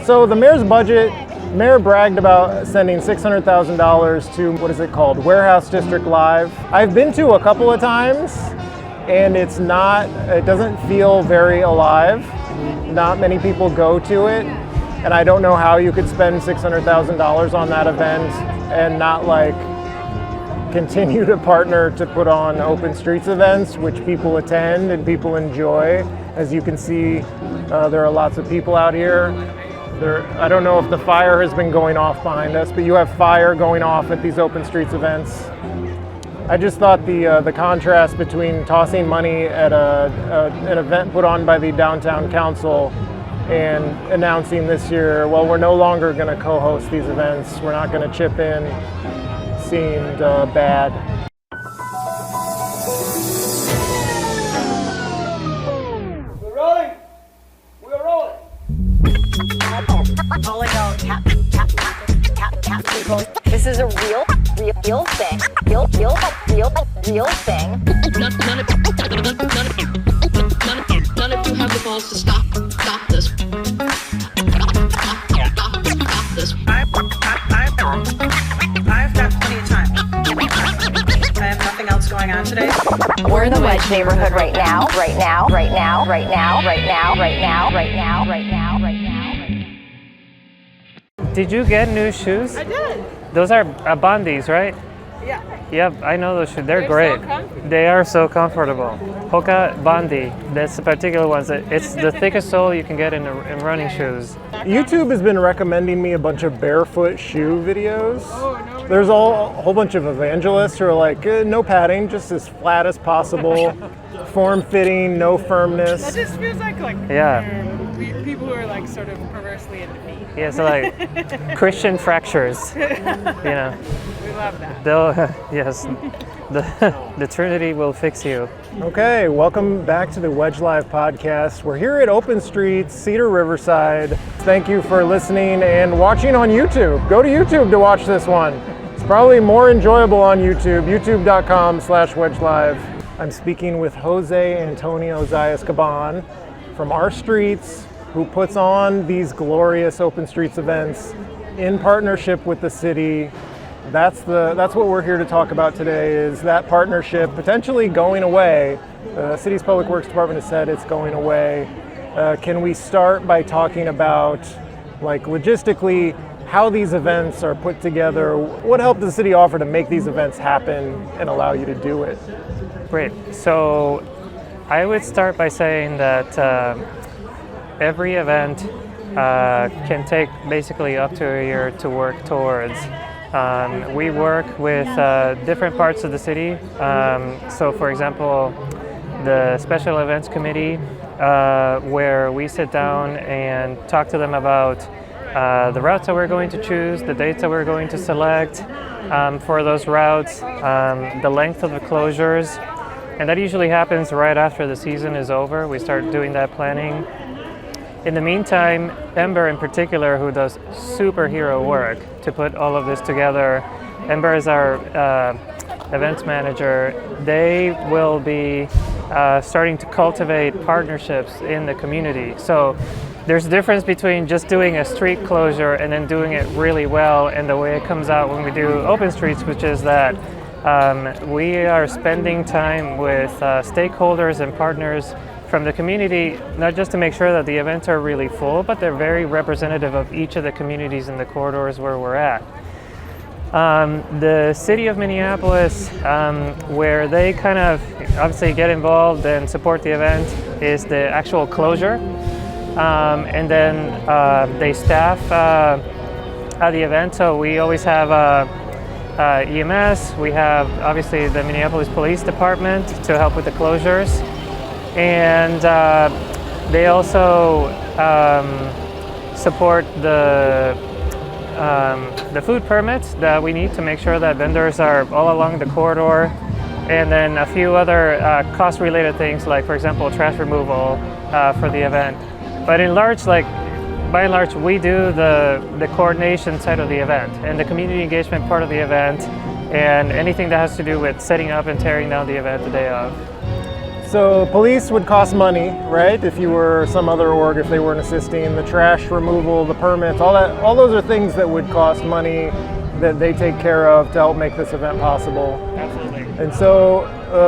So the mayor's budget, mayor bragged about sending $600,000 to, what is it called, Warehouse District Live. I've been to a couple of times and it doesn't feel very alive. Not many people go to it. And I don't know how you could spend $600,000 on that event and not like continue to partner to put on open streets events, which people attend and people enjoy. As you can see, there are lots of people out here. I don't know if the fire has been going off behind us, but you have fire going off at these open streets events. I just thought the contrast between tossing money at an event put on by the downtown council and announcing this year, well, we're no longer going to co-host these events, we're not going to chip in, seemed bad. We're rolling. We're rolling. Calling out tap people. This is a real thing. Real thing. None of you have the balls to stop this. Stop this. I've got plenty of time. I have nothing else going on today. We're in the Wedge neighborhood right now. Did you get new shoes? I did. Those are Bandis, right? Yeah. Yep, I know those shoes. They're They're great. so comfy. They are so comfortable. Hoka Bandi, that's the particular ones. It's the thickest sole you can get in running shoes. YouTube has been recommending me a bunch of barefoot shoe videos. Oh, no. There's a whole bunch of evangelists who are like, no padding, just as flat as possible, form-fitting, no firmness. That just feels like Yeah. people who are like sort of perversely into feet. Yeah, so like Christian fractures, you know. We love that. Yes, the Trinity will fix you. Okay, welcome back to the Wedge Live podcast. We're here at Open Streets, Cedar Riverside. Thank you for listening and watching on YouTube. Go to YouTube to watch this one. It's probably more enjoyable on YouTube, youtube.com/wedgelive. I'm speaking with José Antonio Zayas Cabán from Our Streets, who puts on these glorious open streets events in partnership with the city. That's what we're here to talk about today, is that partnership potentially going away. The city's public works department has said it's going away. Can we start by talking about, like, logistically, how these events are put together? What help does the city offer to make these events happen and allow you to do it? Great. So I would start by saying that every event can take basically up to a year to work towards. We work with different parts of the city. So for example, the Special Events Committee, where we sit down and talk to them about the routes that we're going to choose, the dates that we're going to select for those routes, the length of the closures. And that usually happens right after the season is over. We start doing that planning. In the meantime, Ember in particular, who does superhero work to put all of this together, Ember is our events manager. They will be starting to cultivate partnerships in the community. So there's a difference between just doing a street closure and then doing it really well, and the way it comes out when we do open streets, which is that we are spending time with stakeholders and partners from the community, not just to make sure that the events are really full, but they're very representative of each of the communities in the corridors where we're at. The City of Minneapolis, where they kind of obviously get involved and support the event, is the actual closure. And then they staff at the event, so we always have EMS, we have obviously the Minneapolis Police Department to help with the closures. And they also support the food permits that we need to make sure that vendors are all along the corridor, and then a few other cost-related things, like for example trash removal for the event. But in large, by and large, we do the coordination side of the event and the community engagement part of the event, and anything that has to do with setting up and tearing down the event the day of. So police would cost money, right? If you were some other org, if they weren't assisting, the trash removal, the permits, all those are things that would cost money that they take care of to help make this event possible. Absolutely. And so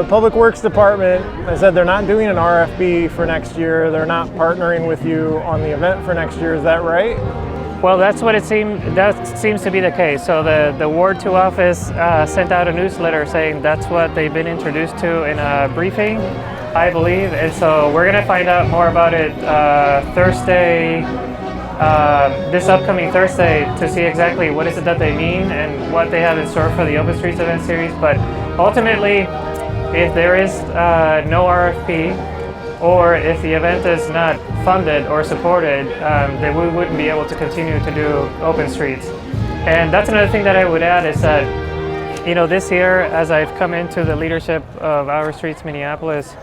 Public Works Department, I said they're not doing an RFP for next year. They're not partnering with you on the event for next year. Is that right? Well, that's what it seems. That seems to be the case. So the Ward 2 office sent out a newsletter saying that's what they've been introduced to in a briefing, I believe. And so we're going to find out more about it Thursday, this upcoming Thursday, to see exactly what is it that they mean and what they have in store for the Open Streets event series. But ultimately, if there is no RFP, or if the event is not funded or supported, then we wouldn't be able to continue to do Open Streets. And that's another thing that I would add is that, this year, as I've come into the leadership of Our Streets Minneapolis,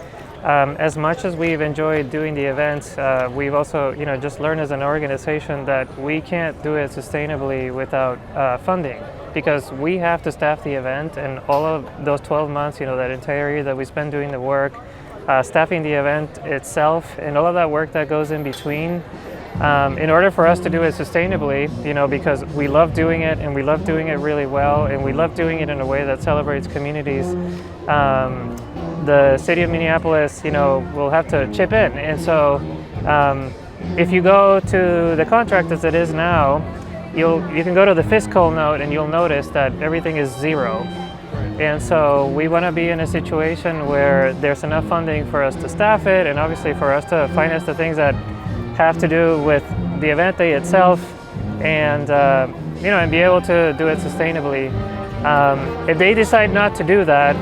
as much as we've enjoyed doing the events, we've also, just learned as an organization that we can't do it sustainably without funding, because we have to staff the event, and all of those 12 months, that entire year that we spend doing the work, staffing the event itself, and all of that work that goes in between, in order for us to do it sustainably, because we love doing it, and we love doing it really well, and we love doing it in a way that celebrates communities. The City of Minneapolis, will have to chip in. And so if you go to the contract as it is now, you can go to the fiscal note and you'll notice that everything is zero. And so we want to be in a situation where there's enough funding for us to staff it, and obviously for us to finance the things that have to do with the event day itself, and and be able to do it sustainably. If they decide not to do that,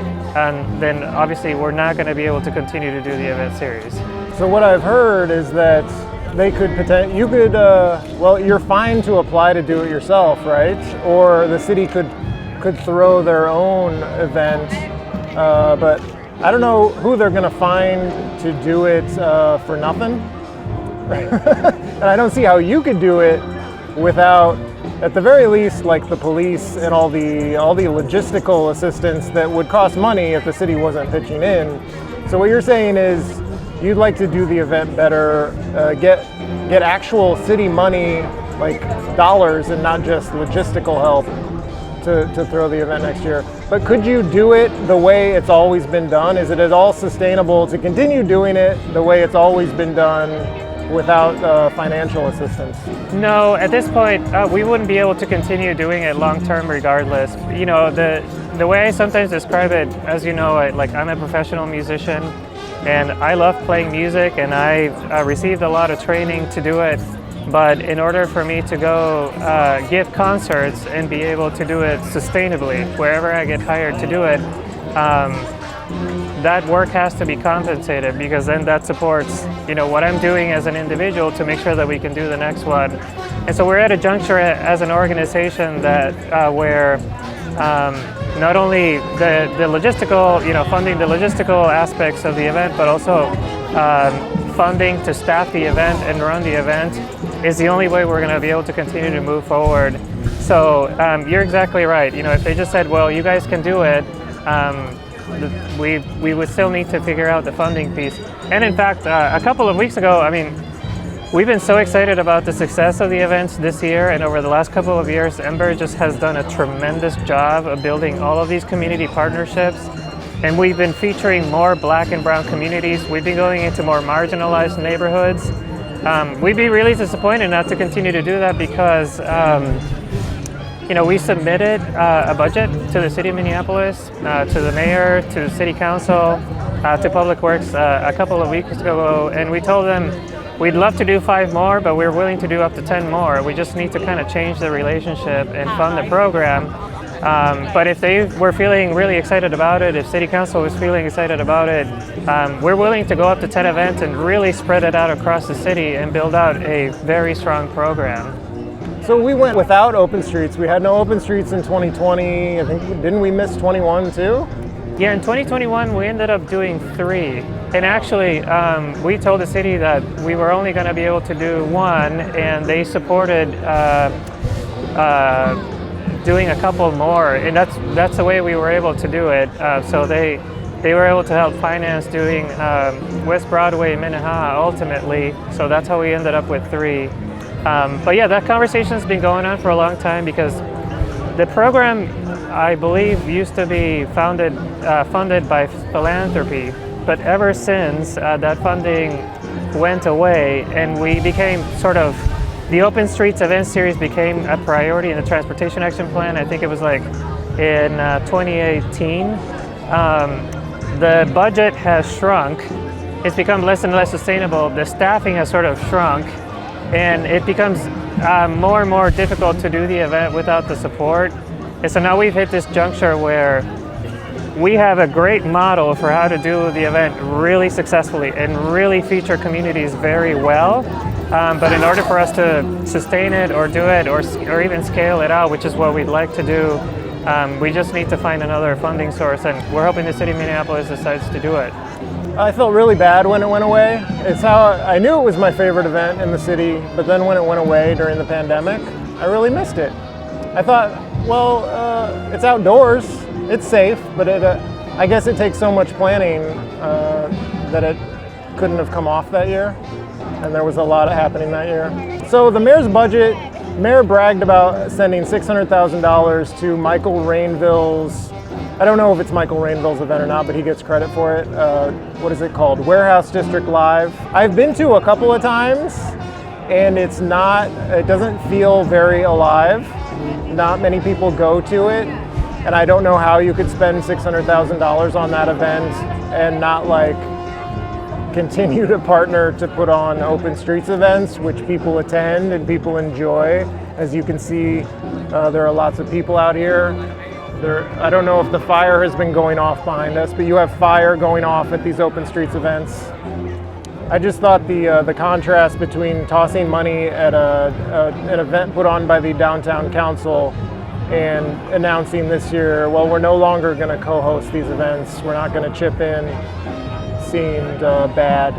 then obviously we're not going to be able to continue to do the event series. So what I've heard is that they could you're fine to apply to do it yourself, right? Or the city could throw their own event, but I don't know who they're going to find to do it for nothing. And I don't see how you could do it without, at the very least, like the police and all the logistical assistance that would cost money if the city wasn't pitching in. So what you're saying is you'd like to do the event better, get actual city money, like dollars, and not just logistical help to throw the event next year. But could you do it the way it's always been done? Is it at all sustainable to continue doing it the way it's always been done without financial assistance? No, at this point, we wouldn't be able to continue doing it long term regardless. The way I sometimes describe it, as you know, I'm a professional musician, and I love playing music, and I received a lot of training to do it. But in order for me to go give concerts and be able to do it sustainably, wherever I get hired to do it, that work has to be compensated, because then that supports, what I'm doing as an individual to make sure that we can do the next one. And so we're at a juncture as an organization that where not only the logistical, funding the logistical aspects of the event, but also funding to staff the event and run the event is the only way we're going to be able to continue to move forward. So you're exactly right. If they just said, well, you guys can do it, we would still need to figure out the funding piece. And in fact, a couple of weeks ago, we've been so excited about the success of the events this year, and over the last couple of years, Ember just has done a tremendous job of building all of these community partnerships. And we've been featuring more Black and Brown communities. We've been going into more marginalized neighborhoods. We'd be really disappointed not to continue to do that, because we submitted a budget to the City of Minneapolis, to the mayor, to the City Council, to Public Works a couple of weeks ago, and we told them we'd love to do 5 more, but we're willing to do up to 10 more. We just need to kind of change the relationship and fund the program. But if they were feeling really excited about it, if City Council was feeling excited about it, we're willing to go up to 10 events and really spread it out across the city and build out a very strong program. So we went without Open Streets. We had no Open Streets in 2020. I think, didn't we miss 21 too? Yeah, in 2021 we ended up doing 3. And actually, we told the city that we were only going to be able to do 1, and they supported doing a couple more, and that's the way we were able to do it. So they they were able to help finance doing West Broadway, Minnehaha ultimately. So that's how we ended up with 3. But yeah, that conversation's been going on for a long time because the program, I believe, used to be funded by philanthropy. But ever since that funding went away and we became sort of, the Open Streets event series became a priority in the Transportation Action Plan. I think it was like in 2018. The budget has shrunk. It's become less and less sustainable. The staffing has sort of shrunk, and it becomes more and more difficult to do the event without the support. And so now we've hit this juncture where we have a great model for how to do the event really successfully and really feature communities very well. But in order for us to sustain it or do it or even scale it out, which is what we'd like to do, we just need to find another funding source, and we're hoping the City of Minneapolis decides to do it. I felt really bad when it went away. It's how I knew it was my favorite event in the city, but then when it went away during the pandemic, I really missed it. I thought, well, it's outdoors, it's safe, but I guess it takes so much planning that it couldn't have come off that year, and there was a lot happening that year. So the mayor's budget, Mayor bragged about sending $600,000 to Michael Rainville's, I don't know if it's Michael Rainville's event or not, but he gets credit for it. What is it called? Warehouse District Live. I've been to a couple of times, and it doesn't feel very alive. Not many people go to it, and I don't know how you could spend $600,000 on that event and not continue to partner to put on open streets events, which people attend and people enjoy. As you can see, there are lots of people out here. I don't know if the fire has been going off behind us, but you have fire going off at these open streets events. I just thought the contrast between tossing money at an event put on by the downtown council and announcing this year, well, we're no longer going to co-host these events, we're not going to chip in, seemed bad.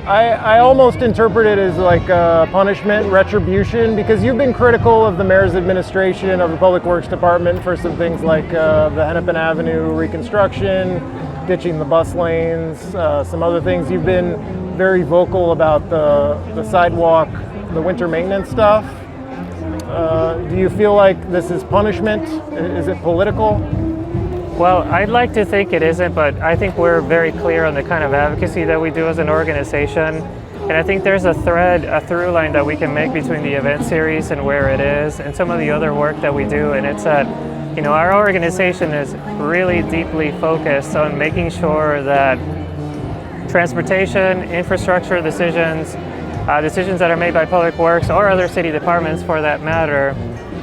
I almost interpret it as like punishment, retribution, because you've been critical of the mayor's administration, of the Public Works Department for some things like the Hennepin Avenue reconstruction, ditching the bus lanes, some other things. You've been very vocal about the sidewalk, the winter maintenance stuff. Do you feel like this is punishment? Is it political? Well, I'd like to think it isn't, but I think we're very clear on the kind of advocacy that we do as an organization. And I think there's a through line that we can make between the event series and where it is and some of the other work that we do. And it's that, our organization is really deeply focused on making sure that transportation, infrastructure decisions that are made by Public Works or other city departments for that matter,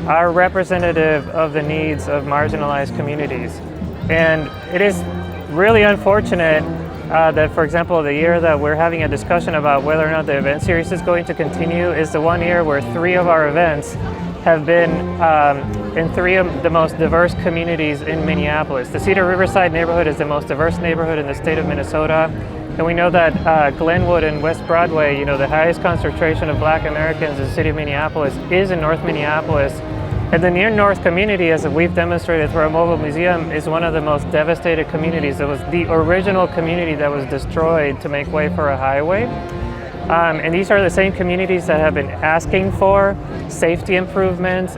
are representative of the needs of marginalized communities. And it is really unfortunate that, for example, the year that we're having a discussion about whether or not the event series is going to continue is the one year where 3 of our events have been in 3 of the most diverse communities in Minneapolis. The Cedar Riverside neighborhood is the most diverse neighborhood in the state of Minnesota. And we know that Glenwood and West Broadway, the highest concentration of Black Americans in the city of Minneapolis is in North Minneapolis. And the Near North community, as we've demonstrated through our mobile museum, is one of the most devastated communities. It was the original community that was destroyed to make way for a highway. And these are the same communities that have been asking for safety improvements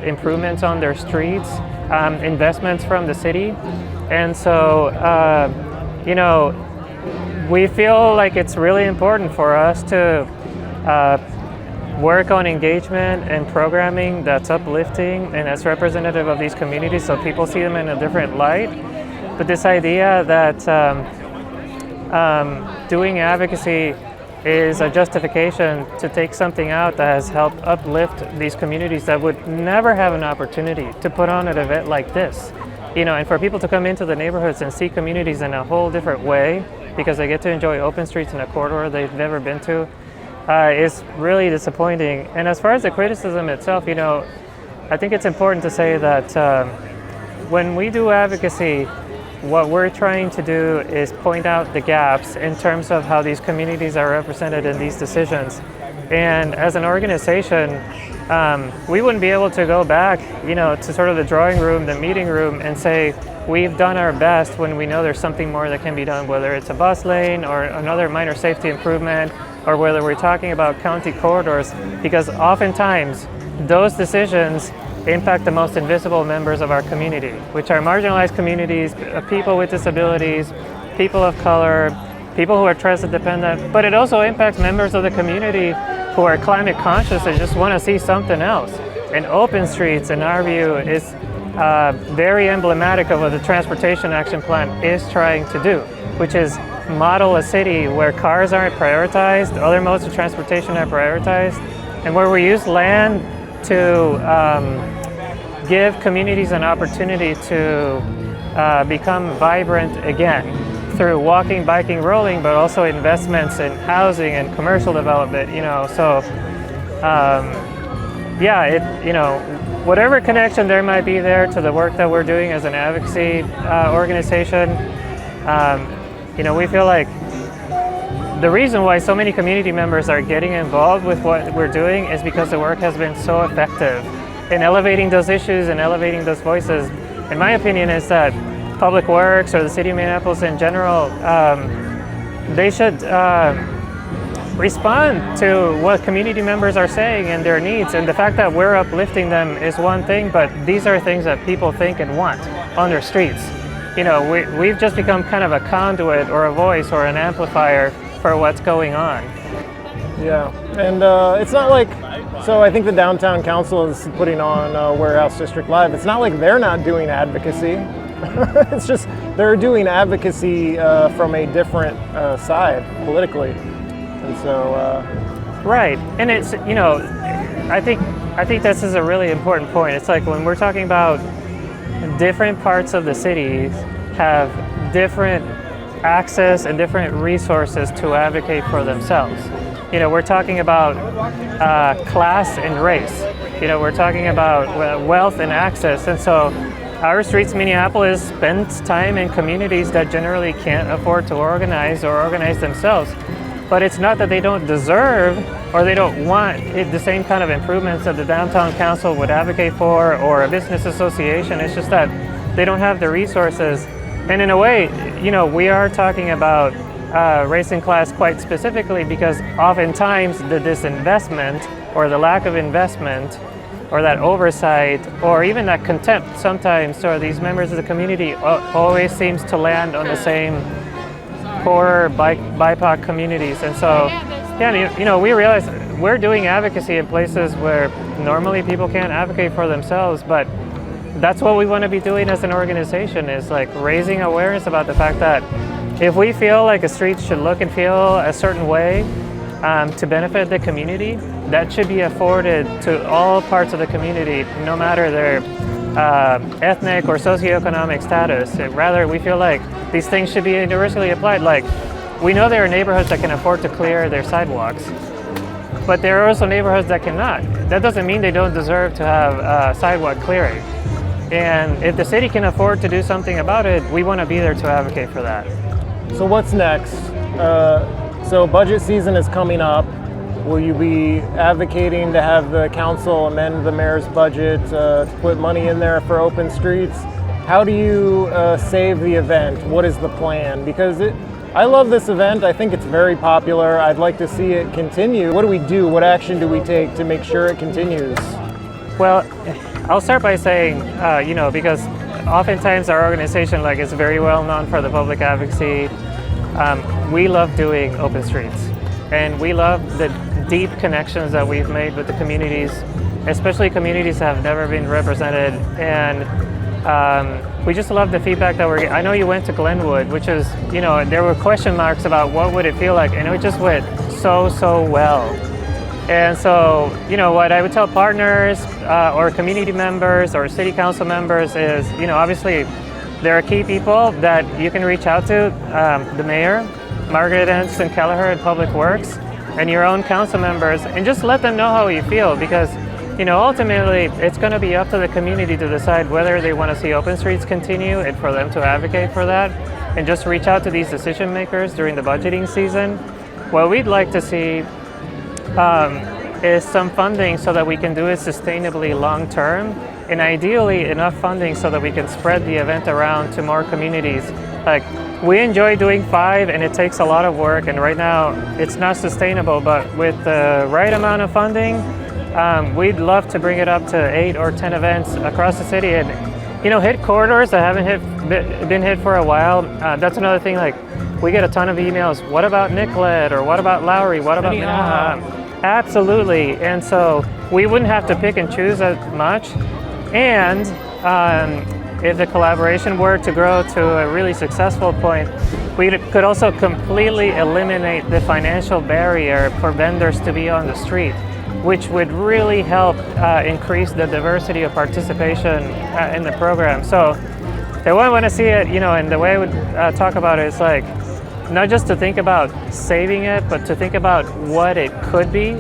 on their streets, investments from the city. And so, we feel like it's really important for us to work on engagement and programming that's uplifting and that's representative of these communities so people see them in a different light. But this idea that doing advocacy is a justification to take something out that has helped uplift these communities that would never have an opportunity to put on an event like this. And for people to come into the neighborhoods and see communities in a whole different way because they get to enjoy open streets in a corridor they've never been to, is really disappointing. And as far as the criticism itself, I think it's important to say that when we do advocacy, what we're trying to do is point out the gaps in terms of how these communities are represented in these decisions. And as an organization, we wouldn't be able to go back, to sort of the drawing room, the meeting room, and say we've done our best when we know there's something more that can be done, whether it's a bus lane or another minor safety improvement, or whether we're talking about county corridors, because oftentimes those decisions impact the most invisible members of our community, which are marginalized communities, people with disabilities, people of color, people who are transit dependent, but it also impacts members of the community who are climate conscious and just want to see something else. And Open Streets, in our view, is very emblematic of what the Transportation Action Plan is trying to do, which is model a city where cars aren't prioritized, other modes of transportation are prioritized, and where we use land to give communities an opportunity to become vibrant again through walking, biking, rolling, but also investments in housing and commercial development. Whatever connection there might be there to the work that we're doing as an advocacy organization, we feel like the reason why so many community members are getting involved with what we're doing is because the work has been so effective in elevating those issues and elevating those voices. In my opinion, is that Public Works or the City of Minneapolis in general, they should respond to what community members are saying and their needs. And the fact that we're uplifting them is one thing, but these are things that people think and want on their streets. We've just become kind of a conduit or a voice or an amplifier for what's going on. Yeah, and it's not like, so I think the Downtown Council is putting on Warehouse District Live. It's not like they're not doing advocacy. It's just they're doing advocacy from a different side politically. And so right, and it's I think this is a really important point. It's like when we're talking about different parts of the city have different access and different resources to advocate for themselves. We're talking about class and race. We're talking about wealth and access, and so Our Streets Minneapolis spends time in communities that generally can't afford to organize or organize themselves. But it's not that they don't deserve or they don't want the same kind of improvements that the Downtown Council would advocate for or a business association. It's just that they don't have the resources. And in a way, we are talking about race and class quite specifically because oftentimes the disinvestment or the lack of investment or that oversight or even that contempt sometimes for these members of the community always seems to land on the same poorer BIPOC communities. And so, we realize we're doing advocacy in places where normally people can't advocate for themselves, but that's what we want to be doing as an organization, is like raising awareness about the fact that if we feel like a street should look and feel a certain way to benefit the community, that should be afforded to all parts of the community, no matter their ethnic or socioeconomic status. Rather, we feel like these things should be universally applied. Like, we know there are neighborhoods that can afford to clear their sidewalks, but there are also neighborhoods that cannot. That doesn't mean they don't deserve to have sidewalk clearing. And if the city can afford to do something about it, we want to be there to advocate for that. So what's next? So budget season is coming up. Will you be advocating to have the council amend the mayor's budget to put money in there for Open Streets? How do you save the event? What is the plan? Because I love this event. I think it's very popular. I'd like to see it continue. What do we do? What action do we take to make sure it continues? Well, I'll start by saying, because oftentimes our organization is very well known for the public advocacy. We love doing Open Streets, and we love the deep connections that we've made with the communities, especially communities that have never been represented. And we just love the feedback that we're getting. I know you went to Glenwood, which is, there were question marks about what would it feel like, and it just went so well. And so, what I would tell partners or community members or city council members is, obviously there are key people that you can reach out to, the mayor, Margaret Anderson Kelleher at Public Works, and your own council members, and just let them know how you feel, because, ultimately it's going to be up to the community to decide whether they want to see Open Streets continue and for them to advocate for that, and just reach out to these decision makers during the budgeting season. What we'd like to see is some funding so that we can do it sustainably long term, and ideally enough funding so that we can spread the event around to more communities. Like, we enjoy doing 5 and it takes a lot of work, and right now it's not sustainable, but with the right amount of funding, we'd love to bring it up to 8 or 10 events across the city and, you know, hit corridors that haven't been hit for a while. That's another thing, like, we get a ton of emails, what about Nicollet, or what about Lowry, what about Minnehaha? Absolutely, and so we wouldn't have to pick and choose as much, and if the collaboration were to grow to a really successful point, we could also completely eliminate the financial barrier for vendors to be on the street, which would really help increase the diversity of participation in the program. So the way I want to see it, you know, and the way I would talk about it is like, not just to think about saving it, but to think about what it could be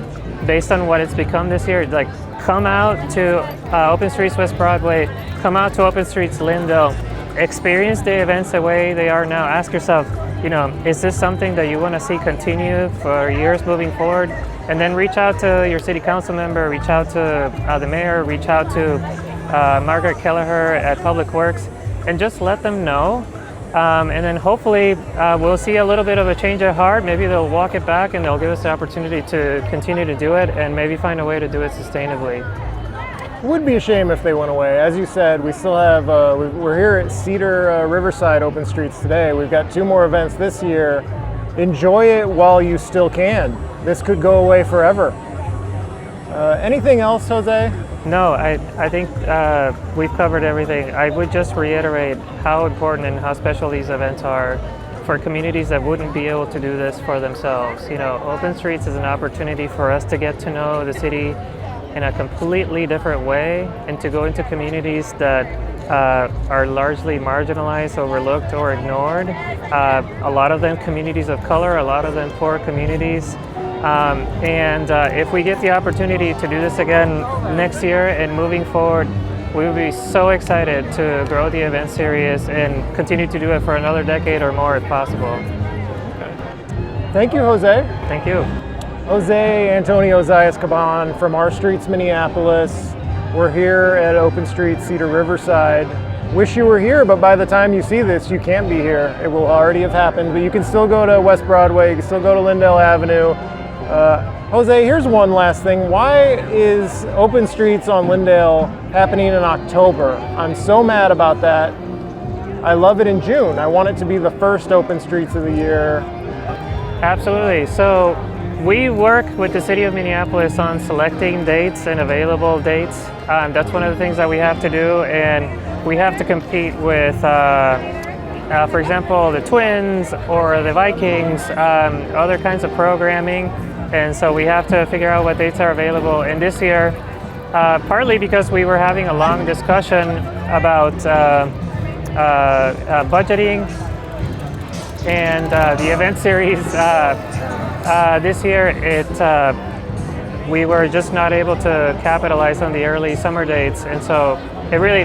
based on what it's become this year. Like, come out to Open Streets West Broadway, come out to Open Streets Lindell, experience the events the way they are now. Ask yourself, you know, is this something that you want to see continue for years moving forward? And then reach out to your city council member, reach out to the mayor, reach out to Margaret Kelleher at Public Works, and just let them know. And then hopefully we'll see a little bit of a change of heart. Maybe they'll walk it back and they'll give us the opportunity to continue to do it and maybe find a way to do it sustainably. It would be a shame if they went away. As you said, we still have, we're here at Cedar Riverside Open Streets today. We've got 2 more events this year. Enjoy it while you still can. This could go away forever. Anything else, Jose? No, I think we've covered everything. I would just reiterate how important and how special these events are for communities that wouldn't be able to do this for themselves. You know, Open Streets is an opportunity for us to get to know the city in a completely different way and to go into communities that are largely marginalized, overlooked, or ignored. A lot of them communities of color, a lot of them poor communities. If we get the opportunity to do this again next year and moving forward, we would be so excited to grow the event series and continue to do it for another decade or more if possible. Thank you, Jose. Thank you. Jose Antonio Zayas Cabán from Our Streets Minneapolis. We're here at Open Streets Cedar Riverside. Wish you were here, but by the time you see this, you can't be here. It will already have happened, but you can still go to West Broadway, you can still go to Lindell Avenue. Jose, here's one last thing. Why is Open Streets on Lindale happening in October? I'm so mad about that. I love it in June. I want it to be the first Open Streets of the year. Absolutely. So we work with the City of Minneapolis on selecting dates and available dates. That's one of the things that we have to do, and we have to compete with for example, the Twins or the Vikings, other kinds of programming. And so we have to figure out what dates are available. And this year, partly because we were having a long discussion about budgeting and the event series, this year we were just not able to capitalize on the early summer dates. And so it really,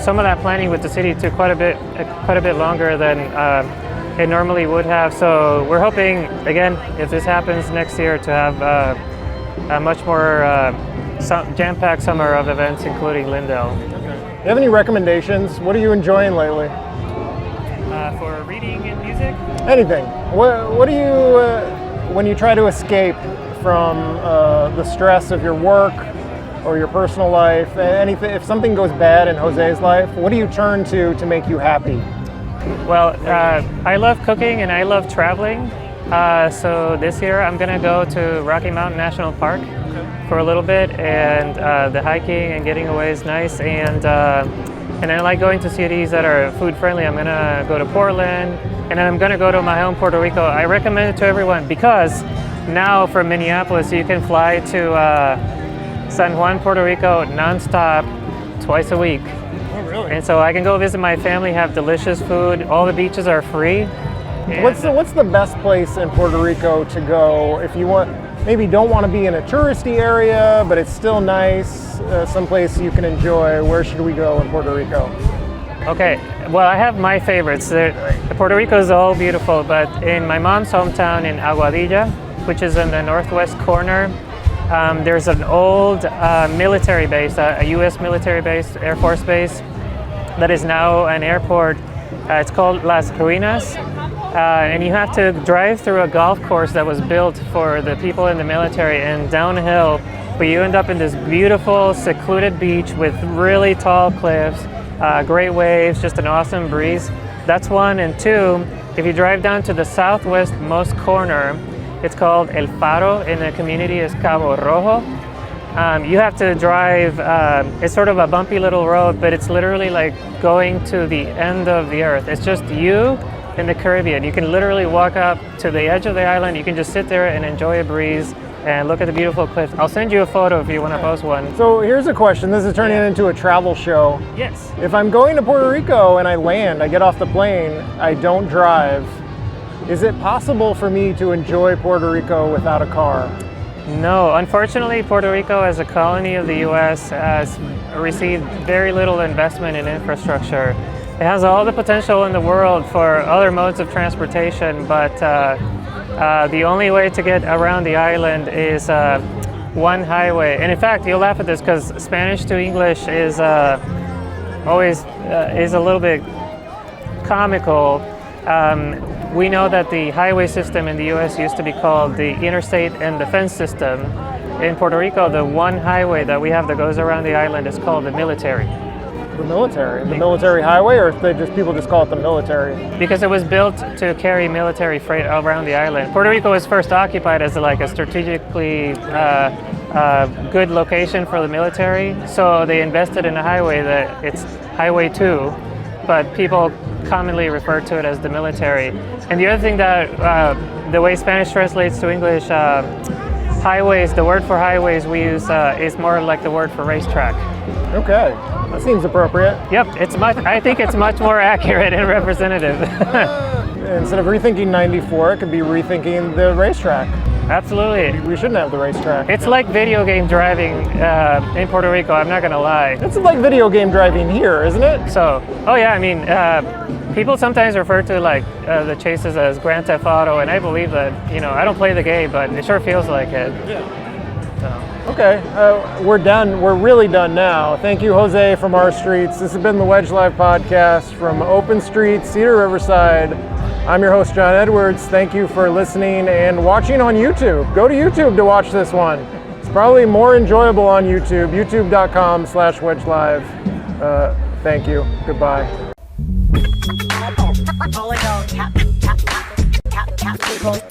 some of that planning with the city took quite a bit longer than it normally would have. So we're hoping, again, if this happens next year, to have a much more jam-packed summer of events, including Lindell. Do you have any recommendations? What are you enjoying lately? For reading and music? Anything. What do you, when you try to escape from the stress of your work or your personal life, anything, if something goes bad in Jose's life, what do you turn to make you happy? Well, I love cooking and I love traveling. So this year I'm going to go to Rocky Mountain National Park for a little bit, and the hiking and getting away is nice. And I like going to cities that are food friendly. I'm going to go to Portland, and then I'm going to go to my home, Puerto Rico. I recommend it to everyone because now from Minneapolis you can fly to San Juan, Puerto Rico nonstop twice a week. Oh, really? And so I can go visit my family, have delicious food. All the beaches are free. What's the best place in Puerto Rico to go if you maybe don't want to be in a touristy area, but it's still nice, someplace you can enjoy? Where should we go in Puerto Rico? Okay, well, I have my favorites. Puerto Rico is all beautiful, but in my mom's hometown in Aguadilla, which is in the northwest corner, There's an old military base, a U.S. military base, Air Force base, that is now an airport. It's called Las Ruinas. And you have to drive through a golf course that was built for the people in the military and downhill, but you end up in this beautiful, secluded beach with really tall cliffs, great waves, just an awesome breeze. That's one. And two, if you drive down to the southwestmost corner, it's called El Faro, and the community is Cabo Rojo. You have to drive, it's sort of a bumpy little road, but it's literally like going to the end of the earth. It's just you in the Caribbean. You can literally walk up to the edge of the island. You can just sit there and enjoy a breeze and look at the beautiful cliffs. I'll send you a photo if you want to post one. So here's a question. This is turning into a travel show. Yes. If I'm going to Puerto Rico and I land, I get off the plane, I don't drive, is it possible for me to enjoy Puerto Rico without a car? No, unfortunately, Puerto Rico as a colony of the U.S. has received very little investment in infrastructure. It has all the potential in the world for other modes of transportation, but the only way to get around the island is one highway. And in fact, you'll laugh at this because Spanish to English is always is a little bit comical. We know that the highway system in the U.S. used to be called the Interstate and Defense System. In Puerto Rico, the one highway that we have that goes around the island is called the military. The military highway, or people just call it the military? Because it was built to carry military freight around the island. Puerto Rico was first occupied as like a strategically good location for the military, so they invested in a highway that it's Highway 2, but people commonly refer to it as the military. And the other thing that the way Spanish translates to English, highways, the word for highways we use is more like the word for racetrack. Okay, that seems appropriate. Yep, I think it's much more accurate and representative. Instead of rethinking 94, it could be rethinking the racetrack. Absolutely. We shouldn't have the racetrack. It's like video game driving in Puerto Rico, I'm not gonna lie. It's like video game driving here, isn't it? So, oh yeah, I mean, people sometimes refer to like the chases as Grand Theft Auto, and I believe that, I don't play the game, but it sure feels like it. Yeah. Okay, we're done. We're really done now. Thank you, Jose from Our Streets. This has been the Wedge Live podcast from Open Street, Cedar Riverside. I'm your host, John Edwards. Thank you for listening and watching on YouTube. Go to YouTube to watch this one. It's probably more enjoyable on YouTube, youtube.com/wedgelive. Thank you. Goodbye.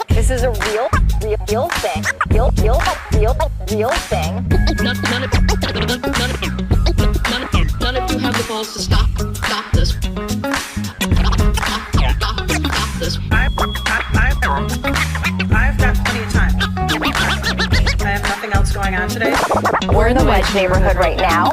This is a real thing. Real thing. None of you have the balls to stop this. I've got plenty of time. I have nothing else going on today. We're in the Wedge neighborhood right now.